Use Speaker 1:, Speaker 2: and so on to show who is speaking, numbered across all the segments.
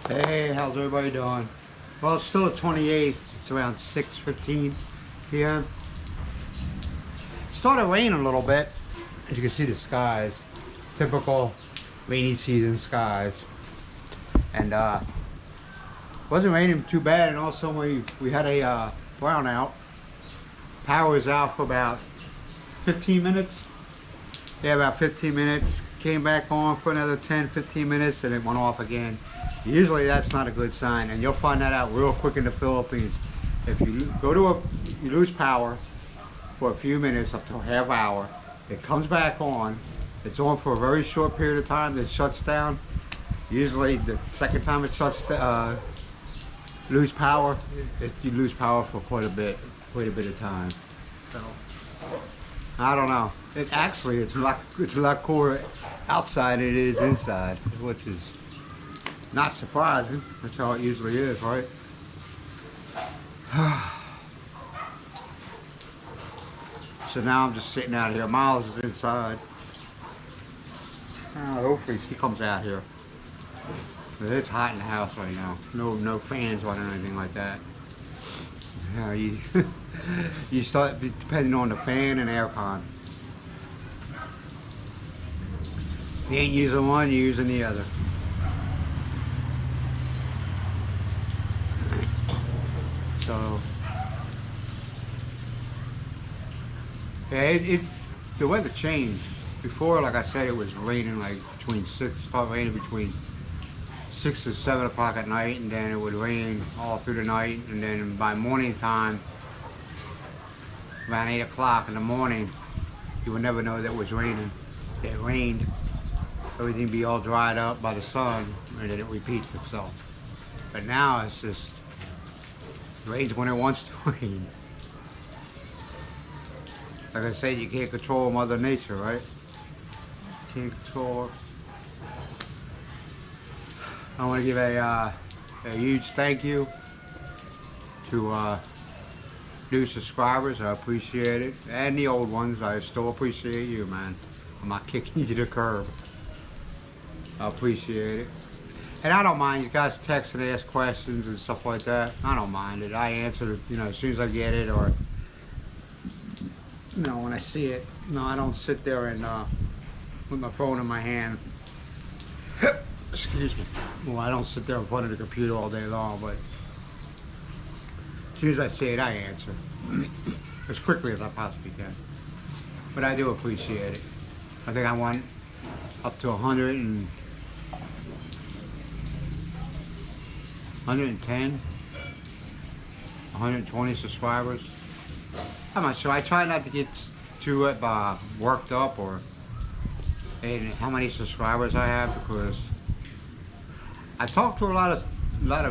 Speaker 1: Hey, how's everybody doing? Well, it's still the 28th. It's around 6:15 p.m. It started raining a little bit. As you can see, the skies, typical rainy season skies, and wasn't raining too bad. And also, we had a brownout. Power was out for about 15 minutes. Yeah, about 15 minutes. Came back on for another 10-15 minutes, and it went off again. Usually that's not a good sign, and you'll find that out real quick in the Philippines. If you you lose power for a few minutes, up to a half hour, it comes back on. It's on for a very short period of time, then shuts down. Usually the second time it lose power, you lose power for quite a bit of time. So I don't know. It's a lot cooler outside than it is inside, which is not surprising. That's how it usually is, right? So now I'm just sitting out here. Miles is inside. Hopefully he comes out here. But it's hot in the house right now. No fans running or anything like that. You start depending on the fan and aircon. You ain't using one, you're using the other. So yeah, the weather changed. Before, like I said, it was raining like started raining between 6 to 7 o'clock at night, and then it would rain all through the night, and then by morning time, around 8 o'clock in the morning, you would never know that it was raining. It rained, everything be all dried up by the sun, and then it repeats itself. But now it's just rains when it wants to rain. Like I said, you can't control Mother Nature, right? You can't control. I want to give a huge thank you to new subscribers. I appreciate it, and the old ones. I still appreciate you, man. I'm not kicking you to the curb. I appreciate it. And I don't mind you guys text and ask questions and stuff like that. I don't mind it. I answer it, as soon as I get it, or when I see it. No, I don't sit there and with my phone in my hand. Excuse me. Well, I don't sit there in front of the computer all day long, but as soon as I see it, I answer as quickly as I possibly can. But I do appreciate it. I think I want up to 110, 120 subscribers. I'm not sure. I try not to get too worked up or how many subscribers I have, because I talk to a lot of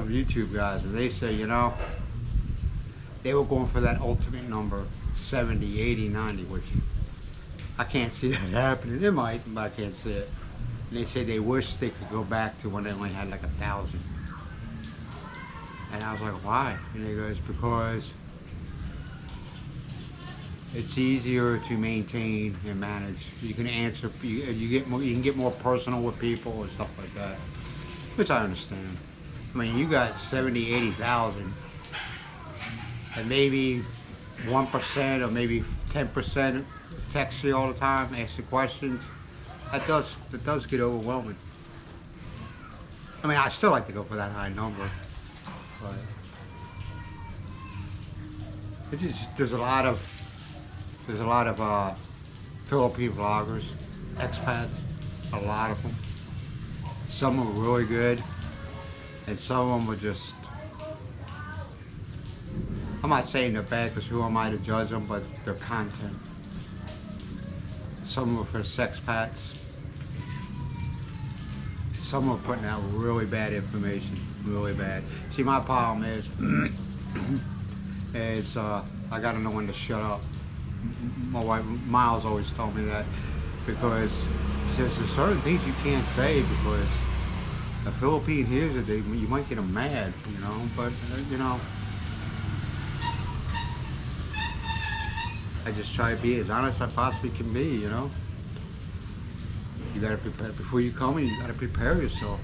Speaker 1: YouTube guys, and they say, they were going for that ultimate number, 70, 80, 90, which I can't see that happening. It might, but I can't see it. And they say they wish they could go back to when they only had like 1,000. And I was like, why? And he goes, because it's easier to maintain and manage. You can answer, you can get more personal with people and stuff like that, which I understand. I mean, you got 70, 80,000, and maybe 1% or maybe 10% text you all the time, ask you questions. That does get overwhelming. I mean, I still like to go for that high number, but there's a lot of Philippine vloggers, expats, a lot of them. Some are really good, and some of them are just, I'm not saying they're bad, because who am I to judge them, but their content. Some of them are for sexpats. Some are putting out really bad information, really bad. See, my problem is, I gotta know when to shut up. My wife, Miles, always told me that, because he says there's certain things you can't say because the Philippine hears it, you might get them mad, but I just try to be as honest as I possibly can be, You gotta prepare, before you come in, you gotta prepare yourself.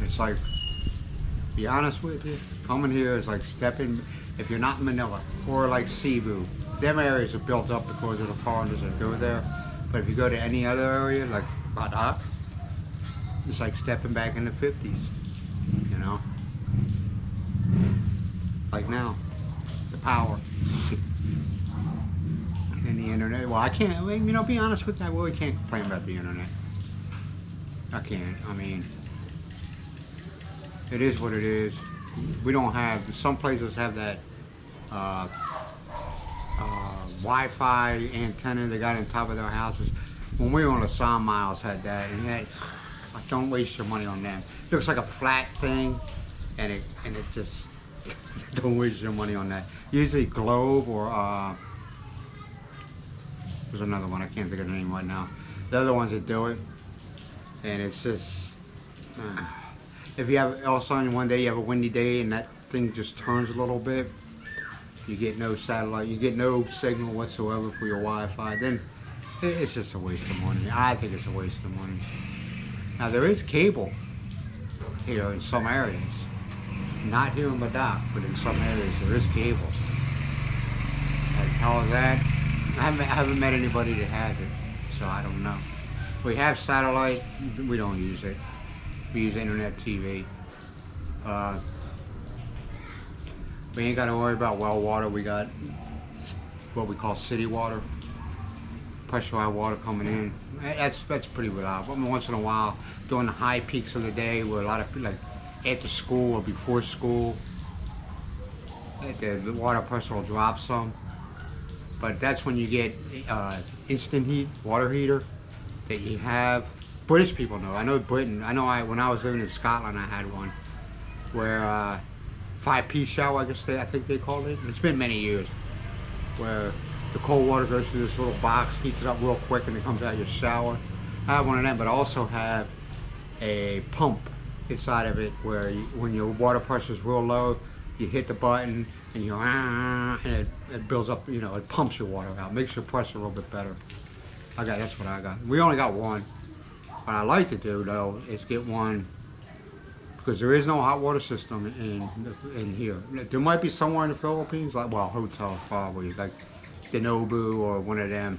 Speaker 1: It's like be honest with you, coming here is like stepping, if you're not in Manila or like Cebu, them areas are built up because of the foreigners that go there. But if you go to any other area like Badoc, it's like stepping back in the 50s, you know? Like now, the power. And the internet. Well, I can't, you know, be honest with you, I really can't complain about the internet. I can't. I mean, it is what it is. We don't have, some places have that Wi-Fi antenna they got on top of their houses. When we were on the Sawmiles, Miles had that, and that, don't waste your money on them. It looks like a flat thing, and it just, don't waste your money on that. Usually Globe or there's another one, I can't think of the name right now. They're the ones that do it, and it's just, if you have, all of a sudden one day you have a windy day and that thing just turns a little bit, you get no satellite, you get no signal whatsoever for your Wi-Fi, then it's just a waste of money. I think it's a waste of money. Now there is cable here in some areas. Not here in Badoc, but in some areas there is cable. Like how is that? I haven't met anybody that has it, so I don't know. We have satellite, we don't use it. We use internet TV. We ain't got to worry about well water. We got what we call city water, pressurized water coming in. That's pretty reliable. I mean, once in a while, during the high peaks of the day, where a lot of people, like after school or before school, the water pressure will drop some. But that's when you get instant heat, water heater that you have. British people know. I know Britain. I know when I was living in Scotland, I had one where 5-piece shower, I think they called it. It's been many years, where the cold water goes through this little box, heats it up real quick, and it comes out your shower. I have one of them, but I also have a pump inside of it where when your water pressure is real low, you hit the button and you go, and it builds up, you know, it pumps your water out, makes your pressure a little bit better. That's what I got. We only got one. What I like to do though is get one, because there is no hot water system in here. There might be somewhere in the Philippines, like, well, hotels probably, like the Nobu or one of them.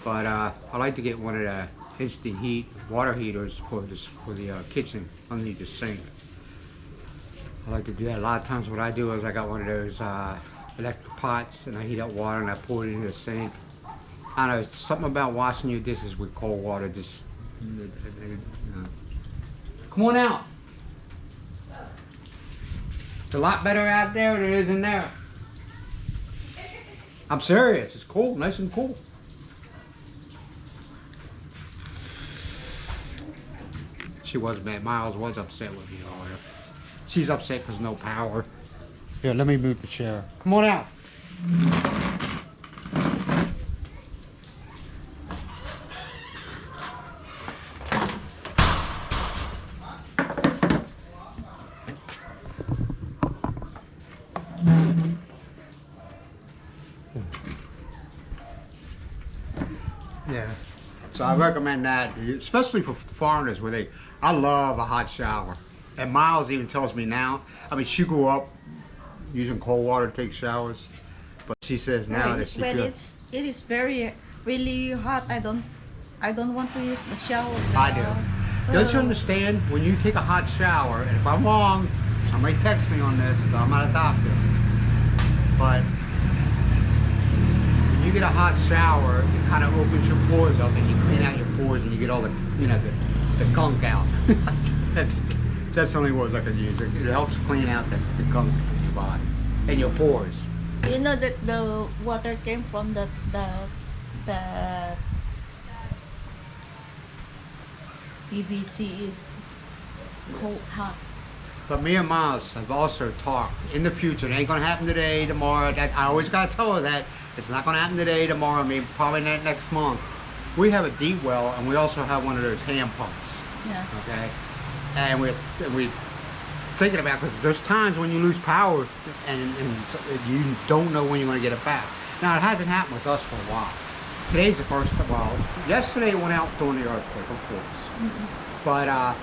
Speaker 1: But I like to get one of the instant heat water heaters for the kitchen underneath the sink. I like to do that. A lot of times what I do is I got one of those electric pots, and I heat up water and I pour it into the sink. I don't know, something about washing your dishes with cold water, just, you know. Come on out. It's a lot better out there than it is in there. I'm serious, it's cool, nice and cool. She was mad. Miles was upset with me earlier. She's upset because no power. Here, let me move the chair. Come on out. Yeah. So I recommend that, especially for foreigners where I love a hot shower. And Miles even tells me now, I mean, she grew up using cold water to take showers, but she says now that she feels,
Speaker 2: it is really hot, I don't want to use the shower.
Speaker 1: I do. Don't you understand? When you take a hot shower, and if I'm wrong, somebody text me on this, but I'm not a doctor, but when you get a hot shower, it kind of opens your pores up and you clean out your pores and you get all the, you know, the gunk out. That's the only words I could use. It helps clean out the gunk in your body and your pores.
Speaker 2: You know that the water came from the PVC is cold hot.
Speaker 1: But me and Miles have also talked in the future. It ain't gonna happen today, tomorrow. I always gotta tell her that it's not gonna happen today, tomorrow. Maybe probably not next month. We have a deep well, and we also have one of those hand pumps.
Speaker 2: Yeah.
Speaker 1: Okay. And we're thinking about, because there's times when you lose power and you don't know when you're going to get it back. Now it hasn't happened with us for a while. Today's the first, well, yesterday it went out during the earthquake, of course. Mm-hmm. But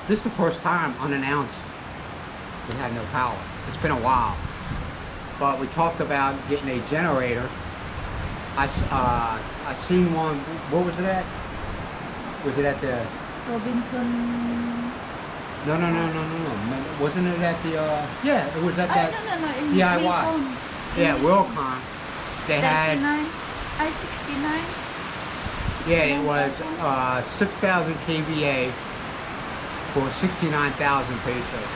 Speaker 1: this is the first time unannounced we had no power. It's been a while. But we talked about getting a generator. I seen one. What was it at? Was it at the?
Speaker 2: Robinson.
Speaker 1: No. Wasn't it at the? Yeah, it was at that
Speaker 2: No. In
Speaker 1: DIY.
Speaker 2: Wilcon.
Speaker 1: Yeah, Wilcon. They had.
Speaker 2: 39. 69.
Speaker 1: Yeah, it was 6,000 kVA for 69,000 pesos.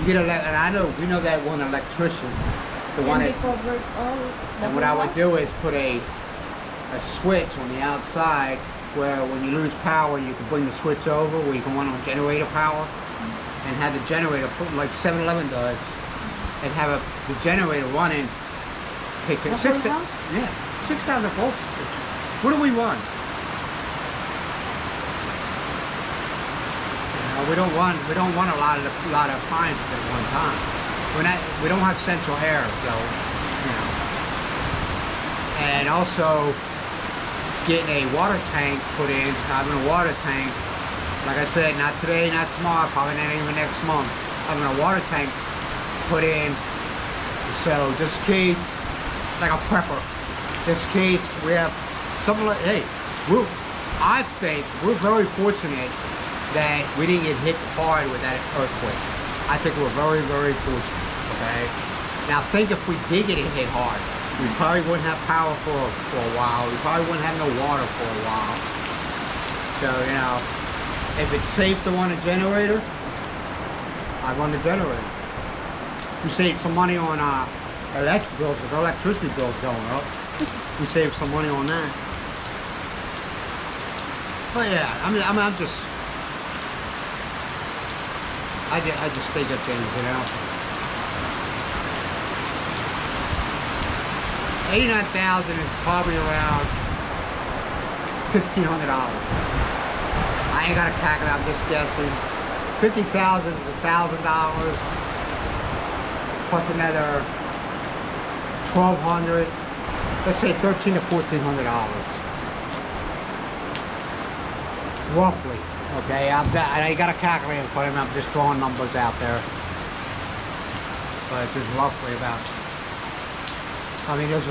Speaker 1: You get and I know we know that one electrician, the one
Speaker 2: And
Speaker 1: that.
Speaker 2: they covered all the
Speaker 1: And what I would
Speaker 2: house.
Speaker 1: do is put a switch on the outside where when you lose power, you can bring the switch over where you can run on generator power and have the generator put like 7-Eleven does, and have the generator running. Take
Speaker 2: The whole house?
Speaker 1: Yeah, 6,000 volts. What do we run? We don't run a lot of appliances at one time. We don't have central air, so you know. And also getting a water tank put in, having a water tank. Like I said, not today, not tomorrow, probably not even next month. Having a water tank put in, so just in case, like a prepper. Just in case we have something like, hey, I think we're very fortunate that we didn't get hit hard with that earthquake. I think we're very, very fortunate, okay? Now think if we did get hit hard, we probably wouldn't have power for a while. We probably wouldn't have no water for a while. So, you know, if it's safe to run a generator, I run the generator. We save some money on electric bills, with electricity bills going up. We save some money on that. But yeah, I just think of things, you know. 89,000 is probably around $1,500. I ain't got a calculator, I'm just guessing. 50,000 is $1,000 plus another 1,200. Let's say $1,300 to $1,400. Roughly. Okay, I got a calculator in front of me, I'm just throwing numbers out there. But just roughly about. I mean, there's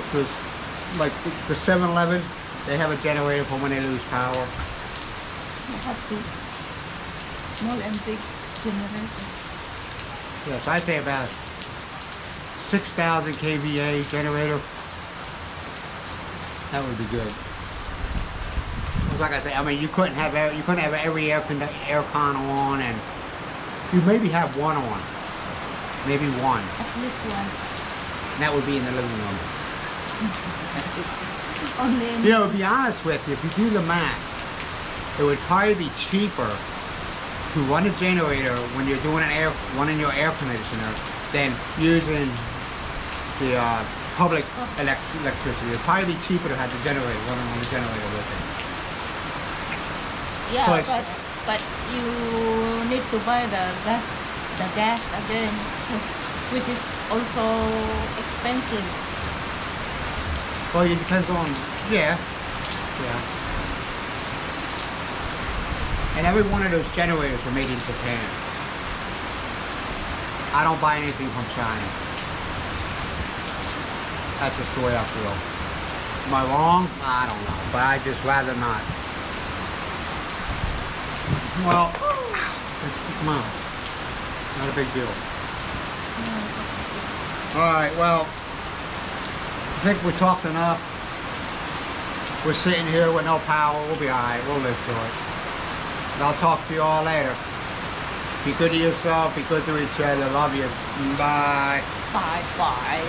Speaker 1: like the 7-Eleven, they have a generator for when they lose power.
Speaker 2: You have to small and big generator.
Speaker 1: Yes, I say about 6,000 kVA generator. That would be good. Like I say, I mean, you couldn't have every air con on, and you maybe have one on, maybe one.
Speaker 2: At least one.
Speaker 1: And that would be in the living room.
Speaker 2: Only in
Speaker 1: You know, to be honest with you, if you do the math, it would probably be cheaper to run a generator when you're doing running your air conditioner than using the public electricity. It'd probably be cheaper to have the generator running on the generator with it.
Speaker 2: Yeah,
Speaker 1: Plus-
Speaker 2: but you need to buy the gas again, which is also expensive.
Speaker 1: Well, it depends on, yeah. And every one of those generators are made in Japan. I don't buy anything from China. That's just the way I feel. Am I wrong? I don't know, but I just rather not. Well, come on. Not a big deal. Alright, well, I think we talked enough. We're sitting here with no power. We'll be alright. We'll live through it. And I'll talk to you all later. Be good to yourself. Be good to each other. Love you. Bye.
Speaker 2: Bye.